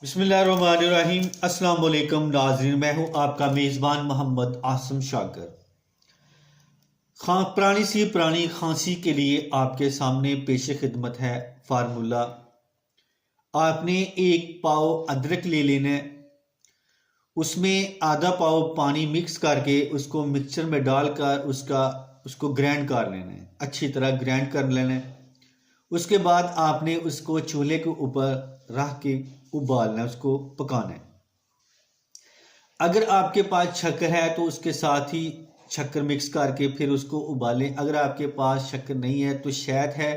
बिस्मिल्लाहिर्रहमानिर्रहीम। अस्सलाम वालेकुम नाज़रीन, मैं हूं आपका मेज़बान मोहम्मद आसम शाकर। पुरानी सी पुरानी खांसी के लिए आपके सामने पेश खिदमत है फार्मूला। आपने एक पाव अदरक ले लेना है, उसमें आधा पाव पानी मिक्स करके उसको मिक्सचर में डालकर उसको ग्राइंड कर लेना है, अच्छी तरह ग्राइंड कर लेना है। उसके बाद आपने उसको चूल्हे के ऊपर रख के उबालना है, उसको पकाना है। अगर आपके पास शक्कर है तो उसके साथ ही शक्कर मिक्स करके फिर उसको उबालें। अगर आपके पास शक्कर नहीं है तो शहद है,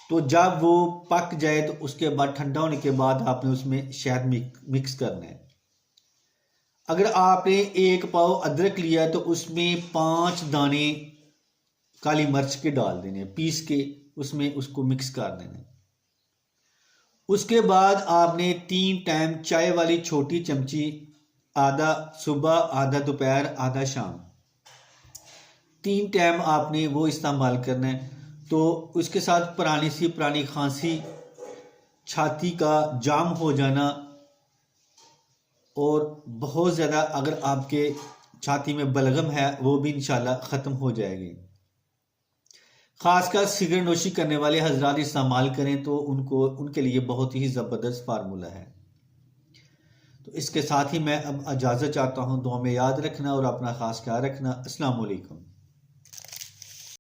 तो जब वो पक जाए तो उसके बाद ठंडा होने के बाद आपने उसमें शहद मिक्स करना है। अगर आपने एक पाव अदरक लिया तो उसमें 5 दाने काली मिर्च के डाल देने, पीस के उसमें उसको मिक्स कर देना। उसके बाद आपने 3 टाइम चाय वाली छोटी चमची, आधा सुबह आधा दोपहर आधा शाम, 3 टाइम आपने वो इस्तेमाल करना है। तो उसके साथ पुरानी सी पुरानी खांसी, छाती का जाम हो जाना और बहुत ज़्यादा अगर आपके छाती में बलगम है वो भी इंशाल्लाह ख़त्म हो जाएगी। खासकर सिगरेट नोशी करने वाले हजरात इस्तेमाल करें तो उनके लिए बहुत ही ज़बरदस्त फार्मूला है। तो इसके साथ ही मैं अब इजाज़त चाहता हूँ। दुआ में याद रखना और अपना ख़ास ख्याल रखना। अस्सलाम वालेकुम।